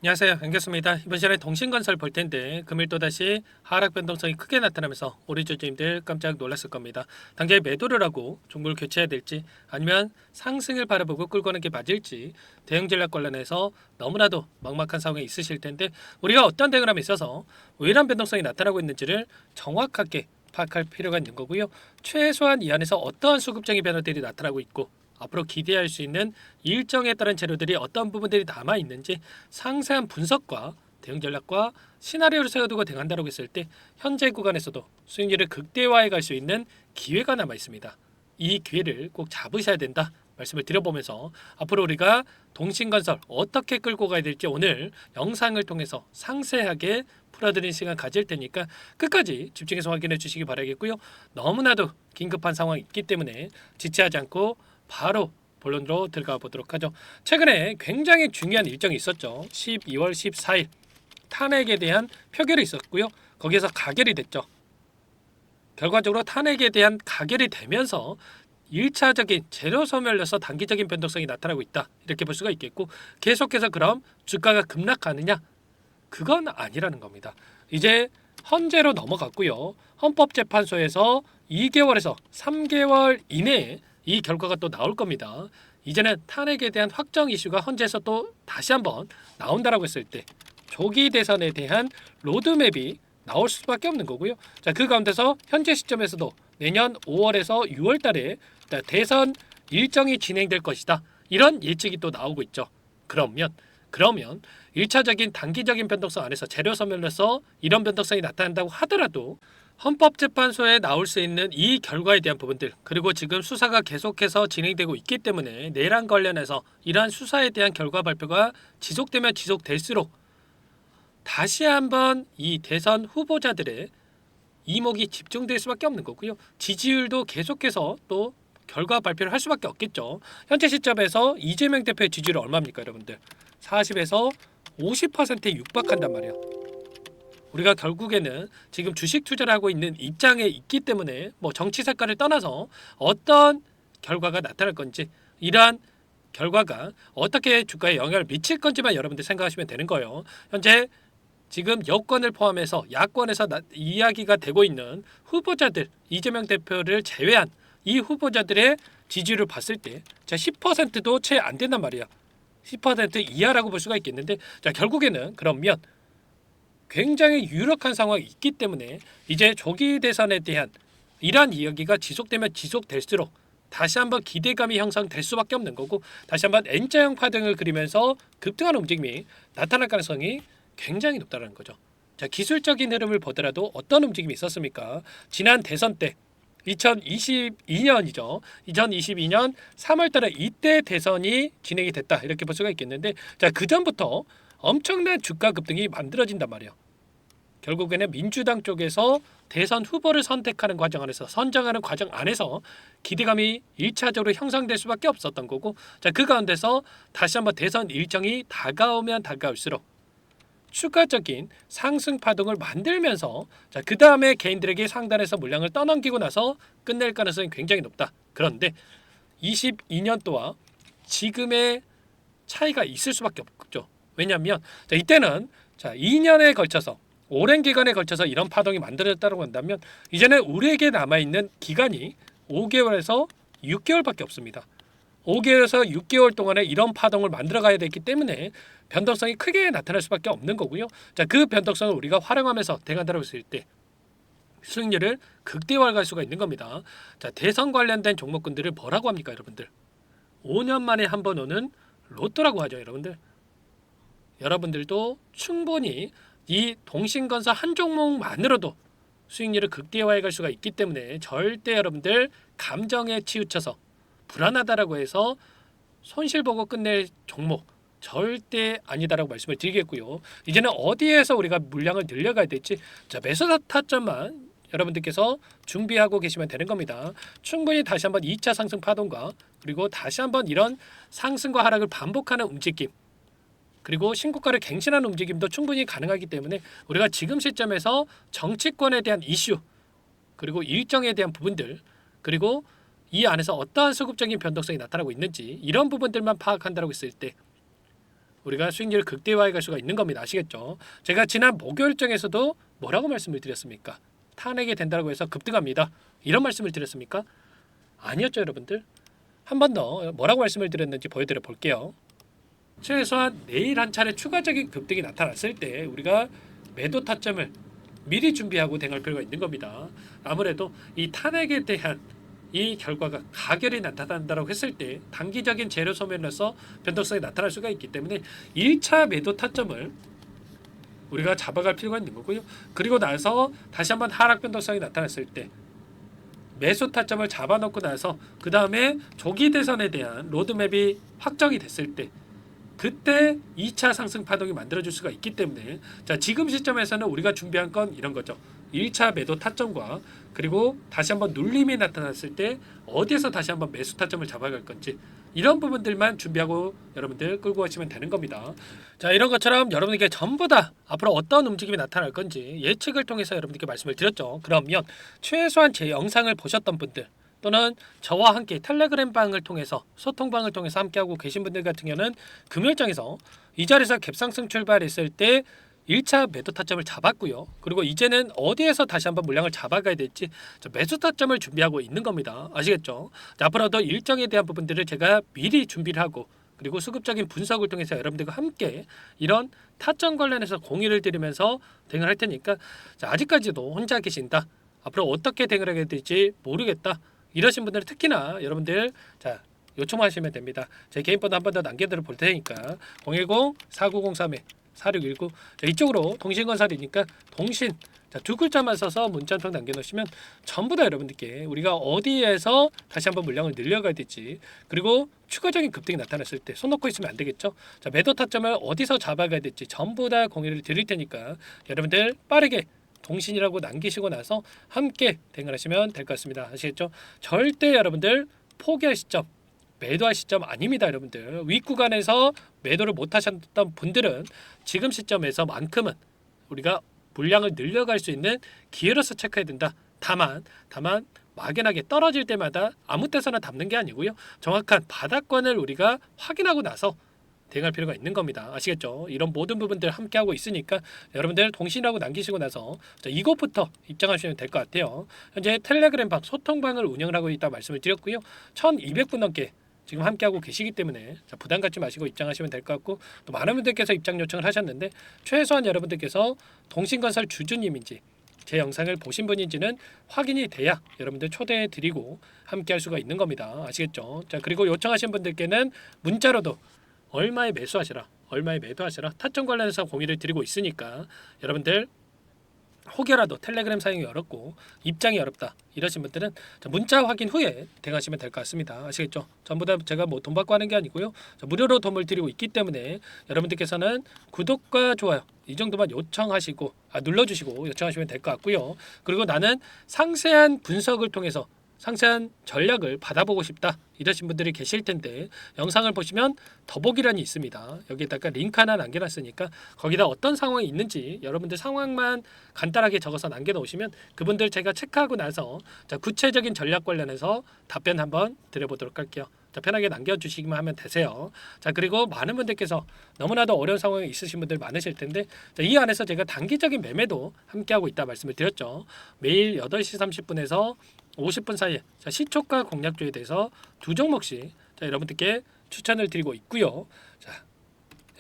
안녕하세요. 반갑습니다. 이번 시간에 동신건설 볼 텐데 금일 또다시 하락 변동성이 크게 나타나면서 우리 주주님들 깜짝 놀랐을 겁니다. 당장 매도를 하고 종목을 교체해야 될지 아니면 상승을 바라보고 끌고 가는 게 맞을지 대응 전략 관련해서 너무나도 막막한 상황이 있으실 텐데 우리가 어떤 대응을 함에 있어서 왜 이런 변동성이 나타나고 있는지를 정확하게 파악할 필요가 있는 거고요. 최소한 이 안에서 어떠한 수급적인 변화들이 나타나고 있고 앞으로 기대할 수 있는 일정에 따른 재료들이 어떤 부분들이 남아 있는지 상세한 분석과 대응 전략과 시나리오를 세워두고 대응한다고 했을 때 현재 구간에서도 수익률을 극대화해 갈 수 있는 기회가 남아 있습니다. 이 기회를 꼭 잡으셔야 된다 말씀을 드려보면서 앞으로 우리가 동신건설 어떻게 끌고 가야 될지 오늘 영상을 통해서 상세하게 풀어드리는 시간 가질 테니까 끝까지 집중해서 확인해 주시기 바라겠고요. 너무나도 긴급한 상황이 있기 때문에 지체하지 않고 바로 본론으로 들어가 보도록 하죠. 최근에 굉장히 중요한 일정이 있었죠. 12월 14일 탄핵에 대한 표결이 있었고요. 거기에서 가결이 됐죠. 결과적으로 탄핵에 대한 가결이 되면서 1차적인 재료 소멸로서 단기적인 변동성이 나타나고 있다. 이렇게 볼 수가 있겠고 계속해서 그럼 주가가 급락하느냐? 그건 아니라는 겁니다. 이제 헌재로 넘어갔고요. 헌법재판소에서 2개월에서 3개월 이내에 이 결과가 또 나올 겁니다. 이제는 탄핵에 대한 확정 이슈가 헌재에서 또 다시 한번 나온다라고 했을 때 조기 대선에 대한 로드맵이 나올 수밖에 없는 거고요. 자, 그 가운데서 현재 시점에서도 내년 5월에서 6월 달에 대선 일정이 진행될 것이다. 이런 예측이 또 나오고 있죠. 그러면 1차적인 단기적인 변동성 안에서 재료 소멸로서 이런 변동성이 나타난다고 하더라도 헌법재판소에 나올 수 있는 이 결과에 대한 부분들 그리고 지금 수사가 계속해서 진행되고 있기 때문에 내란 관련해서 이러한 수사에 대한 결과 발표가 지속되면 지속될수록 다시 한번 이 대선 후보자들의 이목이 집중될 수밖에 없는 거고요. 지지율도 계속해서 또 결과 발표를 할 수밖에 없겠죠. 현재 시점에서 이재명 대표의 지지율이 얼마입니까, 여러분들? 40에서 50%에 육박한단 말이에요. 우리가 결국에는 지금 주식 투자를 하고 있는 입장에 있기 때문에 뭐 정치 색깔을 떠나서 어떤 결과가 나타날 건지 이러한 결과가 어떻게 주가에 영향을 미칠 건지만 여러분들 생각하시면 되는 거예요. 현재 지금 여권을 포함해서 야권에서 이야기가 되고 있는 후보자들 이재명 대표를 제외한 이 후보자들의 지지율을 봤을 때 10%도 채 안 된단 말이야. 10% 이하라고 볼 수가 있겠는데 자 결국에는 그러면 굉장히 유력한 상황이 있기 때문에 이제 조기 대선에 대한 이러한 이야기가 지속되면 지속될수록 다시 한번 기대감이 형성될 수밖에 없는 거고 다시 한번 N자형 파등을 그리면서 급등하는 움직임이 나타날 가능성이 굉장히 높다는 거죠. 자, 기술적인 흐름을 보더라도 어떤 움직임이 있었습니까? 지난 대선 때 2022년이죠. 2022년 3월 달에 이때 대선이 진행이 됐다. 이렇게 볼 수가 있겠는데 자, 그전부터 엄청난 주가 급등이 만들어진단 말이에요. 결국에는 민주당 쪽에서 대선 후보를 선택하는 과정 안에서 선정하는 과정 안에서 기대감이 1차적으로 형성될 수밖에 없었던 거고 자, 그 가운데서 다시 한번 대선 일정이 다가오면 다가올수록 추가적인 상승 파동을 만들면서 자, 그 다음에 개인들에게 상단에서 물량을 떠넘기고 나서 끝낼 가능성이 굉장히 높다. 그런데 22년도와 지금의 차이가 있을 수밖에 없죠. 왜냐하면 자, 이때는 자, 2년에 걸쳐서 오랜 기간에 걸쳐서 이런 파동이 만들어졌다고 한다면 이제는 우리에게 남아있는 기간이 5개월에서 6개월밖에 없습니다. 5개월에서 6개월 동안에 이런 파동을 만들어 가야 되기 때문에 변동성이 크게 나타날 수밖에 없는 거고요. 자, 그 변동성을 우리가 활용하면서 대응한다고 했을 때 수익률을 극대화할 수가 있는 겁니다. 자, 대선 관련된 종목군들을 뭐라고 합니까, 여러분들? 5년 만에 한 번 오는 로또라고 하죠, 여러분들. 여러분들도 충분히 이 동신건설 한 종목만으로도 수익률을 극대화해 갈 수가 있기 때문에 절대 여러분들 감정에 치우쳐서 불안하다라고 해서 손실 보고 끝낼 종목 절대 아니다라고 말씀을 드리겠고요. 이제는 어디에서 우리가 물량을 늘려가야 될지 자, 매수 타점만 여러분들께서 준비하고 계시면 되는 겁니다. 충분히 다시 한번 2차 상승 파동과 그리고 다시 한번 이런 상승과 하락을 반복하는 움직임 그리고 신고가를 갱신하는 움직임도 충분히 가능하기 때문에 우리가 지금 시점에서 정치권에 대한 이슈 그리고 일정에 대한 부분들 그리고 이 안에서 어떠한 수급적인 변동성이 나타나고 있는지 이런 부분들만 파악한다고 했을 때 우리가 수익률을 극대화해 갈 수가 있는 겁니다. 아시겠죠? 제가 지난 목요일장에서도 뭐라고 말씀을 드렸습니까? 탄핵이 된다고 해서 급등합니다. 이런 말씀을 드렸습니까? 아니었죠, 여러분들. 한 번 더 뭐라고 말씀을 드렸는지 보여드려 볼게요. 최소한 내일 한 차례 추가적인 급등이 나타났을 때 우리가 매도 타점을 미리 준비하고 대응할 필요가 있는 겁니다. 아무래도 이 탄핵에 대한 이 결과가 가결이 나타난다고 했을 때 단기적인 재료 소멸로서 변동성이 나타날 수가 있기 때문에 1차 매도 타점을 우리가 잡아갈 필요가 있는 거고요. 그리고 나서 다시 한번 하락 변동성이 나타났을 때 매수 타점을 잡아놓고 나서 그 다음에 조기 대선에 대한 로드맵이 확정이 됐을 때 그때 2차 상승 파동이 만들어질 수가 있기 때문에 자 지금 시점에서는 우리가 준비한 건 이런 거죠. 1차 매도 타점과 그리고 다시 한번 눌림이 나타났을 때 어디에서 다시 한번 매수 타점을 잡아갈 건지 이런 부분들만 준비하고 여러분들 끌고 가시면 되는 겁니다. 자 이런 것처럼 여러분에게 전부 다 앞으로 어떤 움직임이 나타날 건지 예측을 통해서 여러분들께 말씀을 드렸죠. 그러면 최소한 제 영상을 보셨던 분들 또는 저와 함께 텔레그램 방을 통해서 소통방을 통해서 함께하고 계신 분들 같은 경우는 금요일장에서 이 자리에서 갭상승 출발했을 때 1차 매도 타점을 잡았고요. 그리고 이제는 어디에서 다시 한번 물량을 잡아가야 될지 매수 타점을 준비하고 있는 겁니다. 아시겠죠? 자, 앞으로도 일정에 대한 부분들을 제가 미리 준비를 하고 그리고 수급적인 분석을 통해서 여러분들과 함께 이런 타점 관련해서 공유를 드리면서 대응을 할 테니까 자, 아직까지도 혼자 계신다. 앞으로 어떻게 대응을 하게 될지 모르겠다. 이러신 분들은 특히나 여러분들 자 요청하시면 됩니다. 제 개인 번호 한 번 더 남겨드려 볼 테니까 010-4903-4619 이쪽으로 동신건설이니까 동신 자, 두 글자만 써서 문자 한 통 남겨놓으시면 전부 다 여러분들께 우리가 어디에서 다시 한번 물량을 늘려가야 될지 그리고 추가적인 급등이 나타났을 때 손 놓고 있으면 안 되겠죠. 자, 매도 타점을 어디서 잡아가야 될지 전부 다 공유를 드릴 테니까 여러분들 빠르게 동신이라고 남기시고 나서 함께 대응을 하시면 될 것 같습니다. 아시겠죠? 절대 여러분들 포기할 시점, 매도할 시점 아닙니다. 여러분들 윗구간에서 매도를 못 하셨던 분들은 지금 시점에서만큼은 우리가 물량을 늘려갈 수 있는 기회로서 체크해야 된다. 다만 막연하게 떨어질 때마다 아무 때서나 담는 게 아니고요. 정확한 바닥권을 우리가 확인하고 나서 대응할 필요가 있는 겁니다. 아시겠죠? 이런 모든 부분들 함께하고 있으니까 여러분들 동신이라고 남기시고 나서 자, 이것부터 입장하시면 될 것 같아요. 현재 텔레그램 방 소통방을 운영을 하고 있다 말씀을 드렸고요. 1200분 넘게 지금 함께하고 계시기 때문에 자, 부담 갖지 마시고 입장하시면 될 것 같고 또 많은 분들께서 입장 요청을 하셨는데 최소한 여러분들께서 동신건설 주주님인지 제 영상을 보신 분인지는 확인이 돼야 여러분들 초대해 드리고 함께 할 수가 있는 겁니다. 아시겠죠? 자, 그리고 요청하신 분들께는 문자로도 얼마에 매수하시라, 얼마에 매도하시라 타점 관련해서 공유를 드리고 있으니까 여러분들 혹여라도 텔레그램 사용이 어렵고 입장이 어렵다 이러신 분들은 문자 확인 후에 대응하시면 될 것 같습니다. 아시겠죠? 전부 다 제가 뭐 돈 받고 하는 게 아니고요. 무료로 도움을 드리고 있기 때문에 여러분들께서는 구독과 좋아요 이 정도만 요청하시고 눌러주시고 요청하시면 될 것 같고요. 그리고 나는 상세한 분석을 통해서 상세한 전략을 받아보고 싶다 이러신 분들이 계실 텐데 영상을 보시면 더보기란이 있습니다. 여기에다가 링크 하나 남겨놨으니까 거기다 어떤 상황이 있는지 여러분들 상황만 간단하게 적어서 남겨놓으시면 그분들 제가 체크하고 나서 자, 구체적인 전략 관련해서 답변 한번 드려보도록 할게요. 자, 편하게 남겨주시기만 하면 되세요. 자, 그리고 많은 분들께서 너무나도 어려운 상황에 있으신 분들 많으실 텐데 자, 이 안에서 제가 단기적인 매매도 함께하고 있다 말씀을 드렸죠. 매일 8시 30분에서 50분 사이에 자, 시초가 공략주에 대해서 두 종목씩 자, 여러분들께 추천을 드리고 있고요. 자,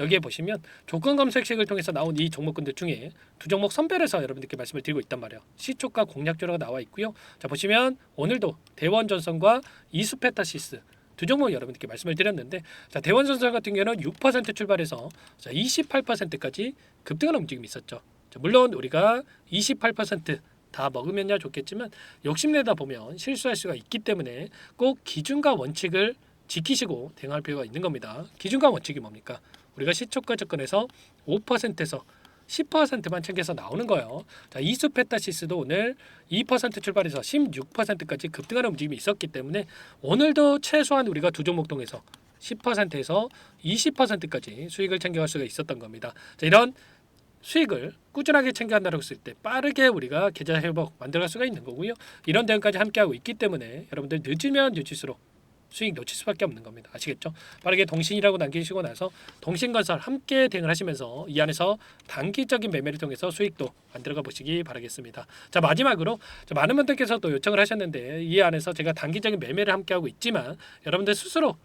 여기에 보시면 조건 검색식을 통해서 나온 이 종목군들 중에 두 종목 선별해서 여러분들께 말씀을 드리고 있단 말이에요. 시초가 공략주라고 나와 있고요. 자, 보시면 오늘도 대원전선과 이수페타시스 두 종목 여러분들께 말씀을 드렸는데 자, 대원전선 같은 경우는 6% 출발해서 자, 28%까지 급등하는 움직임이 있었죠. 자, 물론 우리가 28%다 먹으면야 좋겠지만 욕심내다 보면 실수할 수가 있기 때문에 꼭 기준과 원칙을 지키시고 대응할 필요가 있는 겁니다. 기준과 원칙이 뭡니까? 우리가 시초가 접근해서 5%에서 10%만 챙겨서 나오는 거예요. 자, 이수페타시스도 오늘 2% 출발해서 16%까지 급등하는 움직임이 있었기 때문에 오늘도 최소한 우리가 두 종목 통해서 10%에서 20%까지 수익을 챙겨갈 수가 있었던 겁니다. 자, 이런 수익을 꾸준하게 챙겨간다고 했을 때 빠르게 우리가 계좌 회복 만들어갈 수가 있는 거고요. 이런 대응까지 함께하고 있기 때문에 여러분들 늦으면 늦을수록 수익 놓칠 수밖에 없는 겁니다. 아시겠죠? 빠르게 동신이라고 남기시고 나서 동신건설 함께 대응을 하시면서 이 안에서 단기적인 매매를 통해서 수익도 만들어가 보시기 바라겠습니다. 자, 마지막으로 많은 분들께서 또 요청을 하셨는데 이 안에서 제가 단기적인 매매를 함께 하고 있지만 여러분들 스스로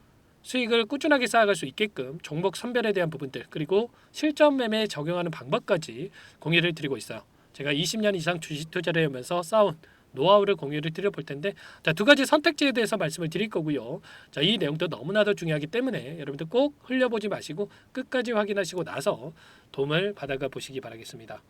수익을 꾸준하게 쌓아갈 수 있게끔 종목 선별에 대한 부분들 그리고 실전 매매에 적용하는 방법까지 공유를 드리고 있어요. 제가 20년 이상 주식 투자를 하면서 쌓은 노하우를 공유를 드려볼 텐데 자, 두 가지 선택지에 대해서 말씀을 드릴 거고요. 자, 이 내용도 너무나도 중요하기 때문에 여러분들 꼭 흘려보지 마시고 끝까지 확인하시고 나서 도움을 받아가 보시기 바라겠습니다.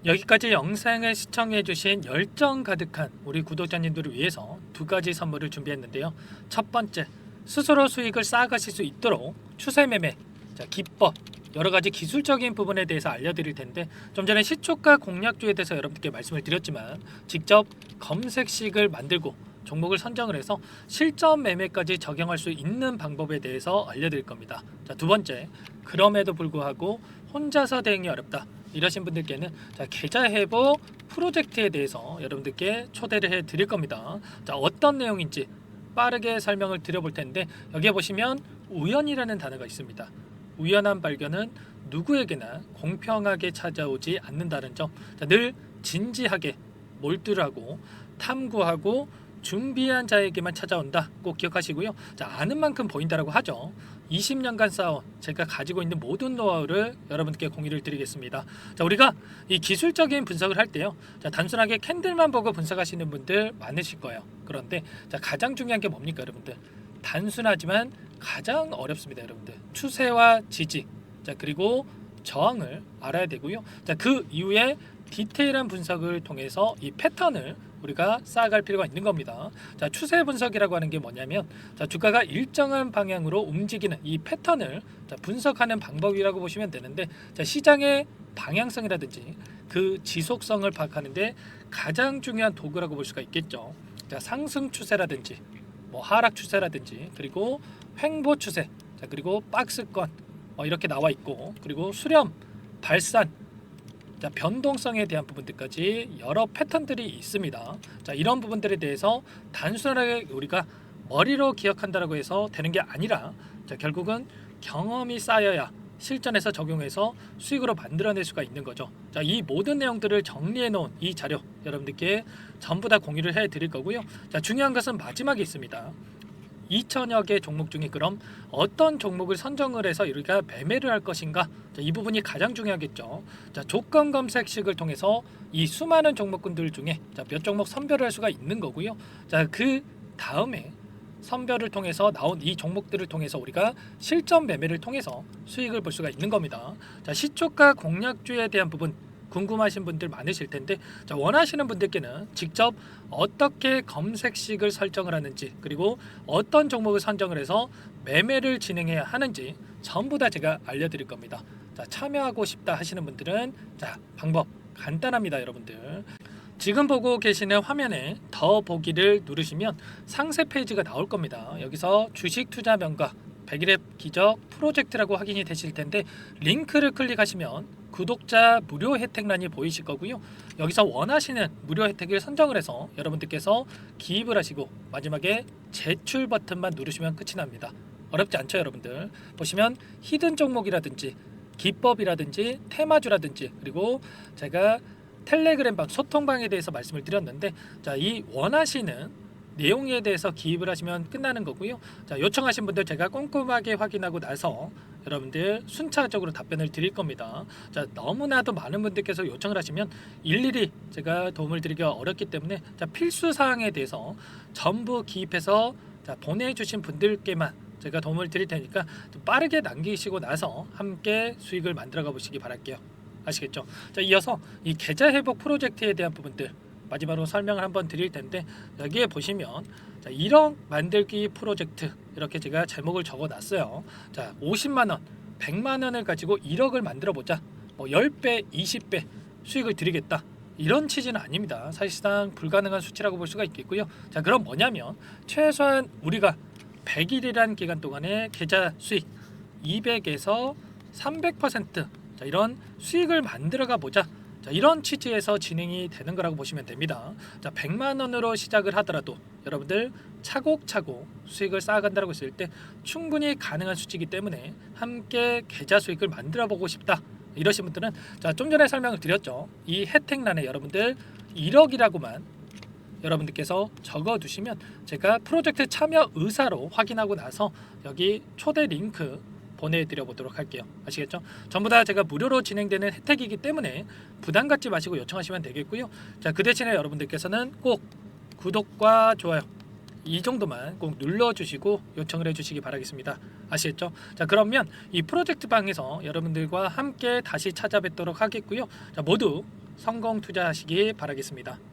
여기까지 영상을 시청해주신 열정 가득한 우리 구독자님들을 위해서 두 가지 선물을 준비했는데요. 첫 번째, 스스로 수익을 쌓아가실 수 있도록 추세 매매, 자, 기법, 여러 가지 기술적인 부분에 대해서 알려드릴 텐데 좀 전에 시초가 공략주에 대해서 여러분들께 말씀을 드렸지만 직접 검색식을 만들고 종목을 선정을 해서 실전 매매까지 적용할 수 있는 방법에 대해서 알려드릴 겁니다. 자, 두 번째, 그럼에도 불구하고 혼자서 대응이 어렵다 이러신 분들께는 자, 계좌 회복 프로젝트에 대해서 여러분들께 초대를 해 드릴 겁니다. 자, 어떤 내용인지 빠르게 설명을 드려볼 텐데 여기에 보시면 우연이라는 단어가 있습니다. 우연한 발견은 누구에게나 공평하게 찾아오지 않는다는 점, 자, 늘 진지하게 몰두하고 탐구하고 준비한 자에게만 찾아온다. 꼭 기억하시고요. 자, 아는 만큼 보인다라고 하죠. 20년간 쌓아온 제가 가지고 있는 모든 노하우를 여러분께 공유를 드리겠습니다. 자, 우리가 이 기술적인 분석을 할 때요. 자, 단순하게 캔들만 보고 분석하시는 분들 많으실 거예요. 그런데 자, 가장 중요한 게 뭡니까, 여러분들? 단순하지만 가장 어렵습니다, 여러분들. 추세와 지지, 자, 그리고 저항을 알아야 되고요. 자, 그 이후에 디테일한 분석을 통해서 이 패턴을 우리가 쌓아갈 필요가 있는 겁니다. 자, 추세 분석이라고 하는 게 뭐냐면 자, 주가가 일정한 방향으로 움직이는 이 패턴을 자, 분석하는 방법이라고 보시면 되는데 자, 시장의 방향성이라든지 그 지속성을 파악하는데 가장 중요한 도구라고 볼 수가 있겠죠. 자, 상승 추세라든지 뭐 하락 추세라든지 그리고 횡보 추세, 자, 그리고 박스권 이렇게 나와 있고 그리고 수렴, 발산, 자, 변동성에 대한 부분들까지 여러 패턴들이 있습니다. 자, 이런 부분들에 대해서 단순하게 우리가 머리로 기억한다라고 해서 되는 게 아니라 자, 결국은 경험이 쌓여야 실전에서 적용해서 수익으로 만들어낼 수가 있는 거죠. 자, 이 모든 내용들을 정리해 놓은 이 자료 여러분들께 전부 다 공유를 해 드릴 거고요. 자, 중요한 것은 마지막에 있습니다. 2천여 개 종목 중에 그럼 어떤 종목을 선정을 해서 우리가 매매를 할 것인가? 자, 이 부분이 가장 중요하겠죠. 자, 조건 검색식을 통해서 이 수많은 종목군들 중에 자, 몇 종목 선별을 할 수가 있는 거고요. 자, 그 다음에 선별을 통해서 나온 이 종목들을 통해서 우리가 실전 매매를 통해서 수익을 볼 수가 있는 겁니다. 자, 시초가 공략주에 대한 부분 궁금하신 분들 많으실 텐데 자, 원하시는 분들께는 직접 어떻게 검색식을 설정을 하는지 그리고 어떤 종목을 선정을 해서 매매를 진행해야 하는지 전부 다 제가 알려드릴 겁니다. 자, 참여하고 싶다 하시는 분들은 자, 방법 간단합니다, 여러분들. 지금 보고 계시는 화면에 더 보기를 누르시면 상세 페이지가 나올 겁니다. 여기서 주식 투자 명가 100일의 기적 프로젝트라고 확인이 되실 텐데 링크를 클릭하시면 구독자 무료 혜택란이 보이실 거고요. 여기서 원하시는 무료 혜택을 선정을 해서 여러분들께서 기입을 하시고 마지막에 제출 버튼만 누르시면 끝이 납니다. 어렵지 않죠, 여러분들. 보시면 히든 종목이라든지 기법이라든지 테마주라든지 그리고 제가 텔레그램방 소통방에 대해서 말씀을 드렸는데 자, 이 원하시는 내용에 대해서 기입을 하시면 끝나는 거고요. 자, 요청하신 분들 제가 꼼꼼하게 확인하고 나서 여러분들 순차적으로 답변을 드릴 겁니다. 자, 너무나도 많은 분들께서 요청을 하시면 일일이 제가 도움을 드리기가 어렵기 때문에 자, 필수 사항에 대해서 전부 기입해서 자, 보내주신 분들께만 제가 도움을 드릴 테니까 좀 빠르게 남기시고 나서 함께 수익을 만들어가 보시기 바랄게요. 아시겠죠? 자, 이어서 이 계좌 회복 프로젝트에 대한 부분들 마지막으로 설명을 한번 드릴 텐데 여기에 보시면 자, 1억 만들기 프로젝트 이렇게 제가 제목을 적어 놨어요. 자, 50만원, 100만원을 가지고 1억을 만들어 보자. 뭐 10배, 20배 수익을 드리겠다. 이런 취지는 아닙니다. 사실상 불가능한 수치라고 볼 수가 있겠고요. 자, 그럼 뭐냐면 최소한 우리가 100일이란 기간 동안에 계좌 수익 200에서 300% 자, 이런 수익을 만들어가 보자. 자, 이런 취지에서 진행이 되는 거라고 보시면 됩니다. 자, 100만 원으로 시작을 하더라도 여러분들 차곡차곡 수익을 쌓아간다고 했을 때 충분히 가능한 수치이기 때문에 함께 계좌 수익을 만들어 보고 싶다 이러신 분들은 자, 좀 전에 설명을 드렸죠. 이 혜택란에 여러분들 1억이라고만 여러분들께서 적어 두시면 제가 프로젝트 참여 의사로 확인하고 나서 여기 초대 링크 보내드려 보도록 할게요. 아시겠죠? 전부 다 제가 무료로 진행되는 혜택이기 때문에 부담 갖지 마시고 요청하시면 되겠고요. 자, 그 대신에 여러분들께서는 꼭 구독과 좋아요 이 정도만 꼭 눌러주시고 요청을 해주시기 바라겠습니다. 아시겠죠? 자, 그러면 이 프로젝트 방에서 여러분들과 함께 다시 찾아뵙도록 하겠고요. 자, 모두 성공 투자하시기 바라겠습니다.